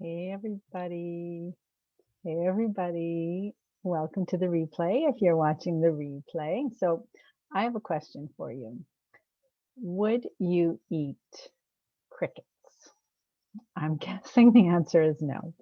Hey everybody. Hey everybody. Welcome to the replay if you're watching the replay. So, I have a question for you. Would you eat crickets? I'm guessing the answer is no,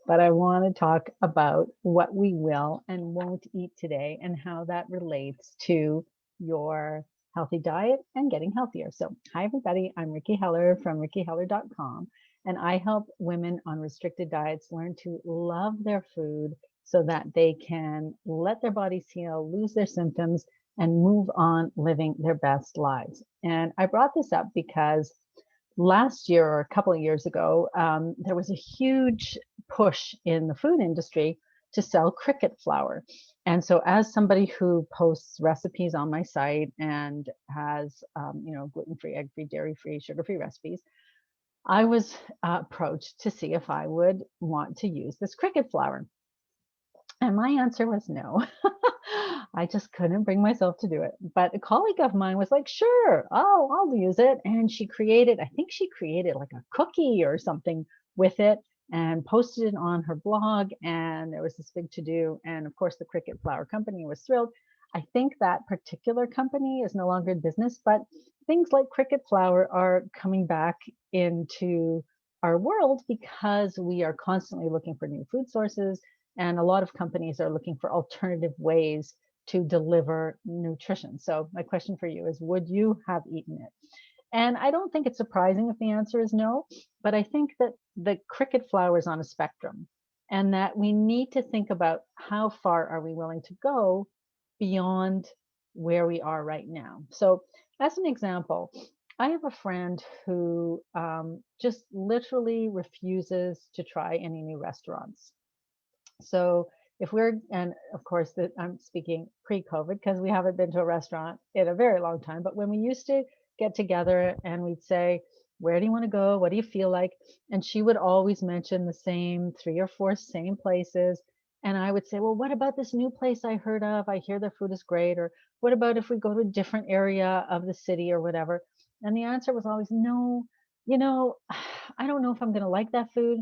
but I want to talk about what we will and won't eat today and how that relates to your healthy diet and getting healthier. So, hi everybody, I'm Ricki Heller from rickiheller.com, and I help women on restricted diets learn to love their food so that they can let their bodies heal, lose their symptoms, and move on living their best lives. And I brought this up because last year or a couple of years ago, there was a huge push in the food industry to sell cricket flour. And so, as somebody who posts recipes on my site and has, gluten-free, egg-free, dairy-free, sugar-free recipes, I was approached to see if I would want to use this cricket flour. And my answer was no. I just couldn't bring myself to do it. But a colleague of mine was like, sure, I'll use it. And I think she created like a cookie or something with it and posted it on her blog. And there was this big to do. And of course, the Cricket Flour Company was thrilled. I think that particular company is no longer in business, but things like cricket flour are coming back into our world because we are constantly looking for new food sources, and a lot of companies are looking for alternative ways to deliver nutrition. So my question for you is, would you have eaten it? And I don't think it's surprising if the answer is no, but I think that the cricket flour is on a spectrum, and that we need to think about how far are we willing to go beyond where we are right now. So as an example, I have a friend who just literally refuses to try any new restaurants. So if we're, and of course that I'm speaking pre-COVID because we haven't been to a restaurant in a very long time, but when we used to get together and we'd say, where do you want to go? What do you feel like? And she would always mention the same 3 or 4 same places. And I would say, well, what about this new place I heard of? I hear their food is great. Or what about if we go to a different area of the city or whatever? And the answer was always, no, I don't know if I'm going to like that food,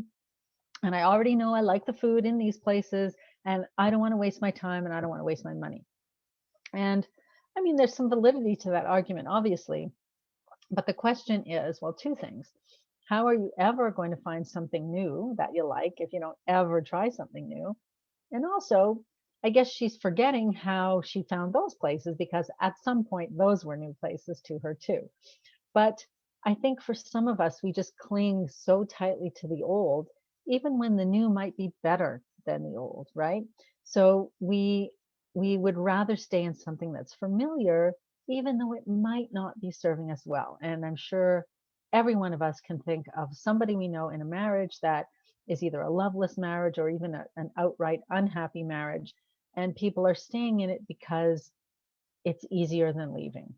and I already know I like the food in these places, and I don't want to waste my time and I don't want to waste my money. And I mean, there's some validity to that argument, obviously. But the question is, well, 2 things. How are you ever going to find something new that you like if you don't ever try something new? And also, I guess she's forgetting how she found those places, because at some point those were new places to her too. But I think for some of us, we just cling so tightly to the old, even when the new might be better than the old, right? So we would rather stay in something that's familiar, even though it might not be serving us well. And I'm sure every one of us can think of somebody we know in a marriage that is either a loveless marriage or even an outright unhappy marriage. And people are staying in it because it's easier than leaving.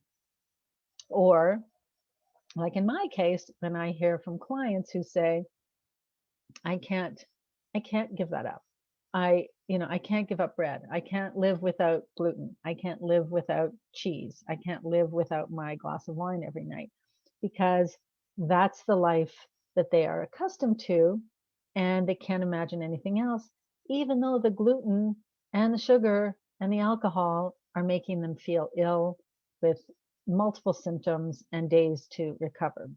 Or like in my case, when I hear from clients who say, I can't, I can't give that up. I can't give up bread. I can't live without gluten. I can't live without cheese. I can't live without my glass of wine every night, because that's the life that they are accustomed to, and they can't imagine anything else, even though the gluten and the sugar and the alcohol are making them feel ill with multiple symptoms and days to recover.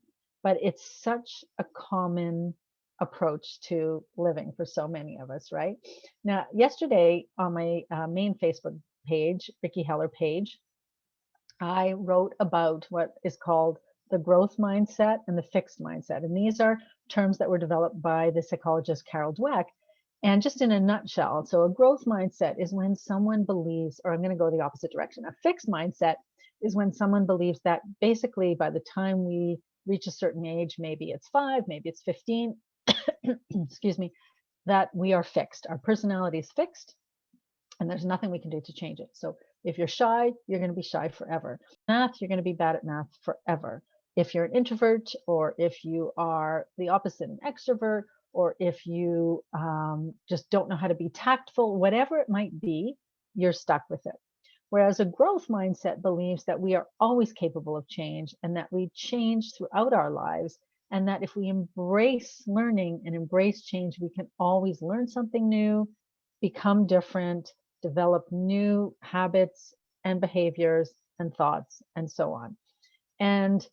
But it's such a common approach to living for so many of us, right? Now, yesterday on my main Facebook page, Ricki Heller page, I wrote about what is called the growth mindset and the fixed mindset. And these are terms that were developed by the psychologist Carol Dweck. And just in a nutshell, so a growth mindset is when someone believes, or I'm going to go the opposite direction. A fixed mindset is when someone believes that basically by the time we reach a certain age, maybe it's 5, maybe it's 15, excuse me, that we are fixed. Our personality is fixed, and there's nothing we can do to change it. So if you're shy, you're going to be shy forever. Math, you're going to be bad at math forever. If you're an introvert, or if you are the opposite, an extrovert, or if you just don't know how to be tactful, whatever it might be, you're stuck with it. Whereas a growth mindset believes that we are always capable of change and that we change throughout our lives, and that if we embrace learning and embrace change, we can always learn something new, become different, develop new habits and behaviors and thoughts and so on. And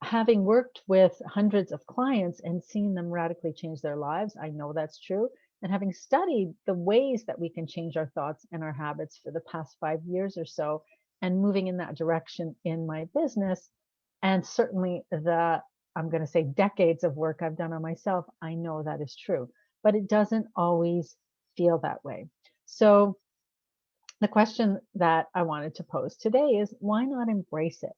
having worked with hundreds of clients and seen them radically change their lives, I know that's true. And having studied the ways that we can change our thoughts and our habits for the past 5 years or so, and moving in that direction in my business, and certainly I'm going to say decades of work I've done on myself, I know that is true. But it doesn't always feel that way. So the question that I wanted to pose today is, why not embrace it?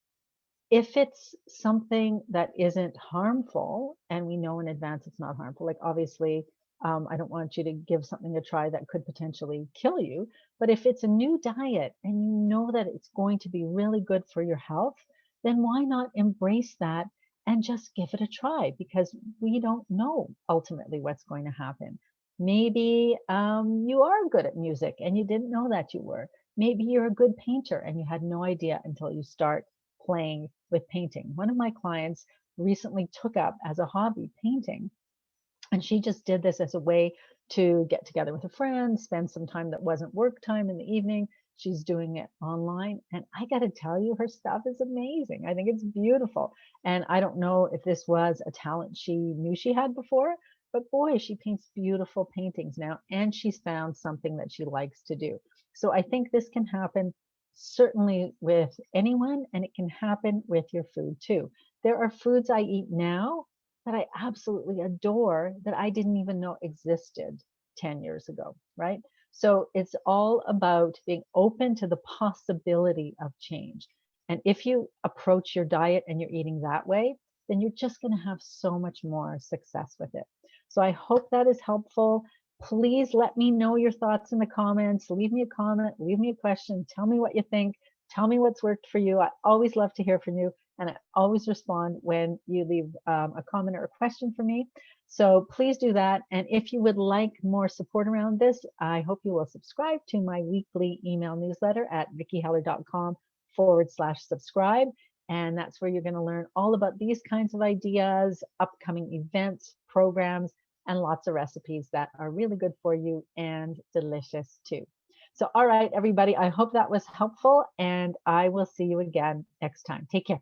If it's something that isn't harmful, and we know in advance it's not harmful, like obviously, I don't want you to give something a try that could potentially kill you. But if it's a new diet and you know that it's going to be really good for your health, then why not embrace that and just give it a try? Because we don't know ultimately what's going to happen. Maybe you are good at music and you didn't know that you were. Maybe you're a good painter and you had no idea until you start playing with painting. One of my clients recently took up as a hobby painting, and she just did this as a way to get together with a friend, spend some time that wasn't work time in the evening. She's doing it online. And I got to tell you, her stuff is amazing. I think it's beautiful. And I don't know if this was a talent she knew she had before, but boy, she paints beautiful paintings now. And she's found something that she likes to do. So I think this can happen certainly with anyone, and it can happen with your food too. There are foods I eat now that I absolutely adore that I didn't even know existed 10 years ago, right? So it's all about being open to the possibility of change. And if you approach your diet and you're eating that way, then you're just going to have so much more success with it. So I hope that is helpful. Please let me know your thoughts in the comments. Leave me a comment, leave me a question, tell me what you think, tell me what's worked for you. I always love to hear from you. And I always respond when you leave a comment or a question for me. So please do that. And if you would like more support around this, I hope you will subscribe to my weekly email newsletter at rickiheller.com/subscribe. And that's where you're going to learn all about these kinds of ideas, upcoming events, programs, and lots of recipes that are really good for you and delicious too. So, all right, everybody, I hope that was helpful, and I will see you again next time. Take care.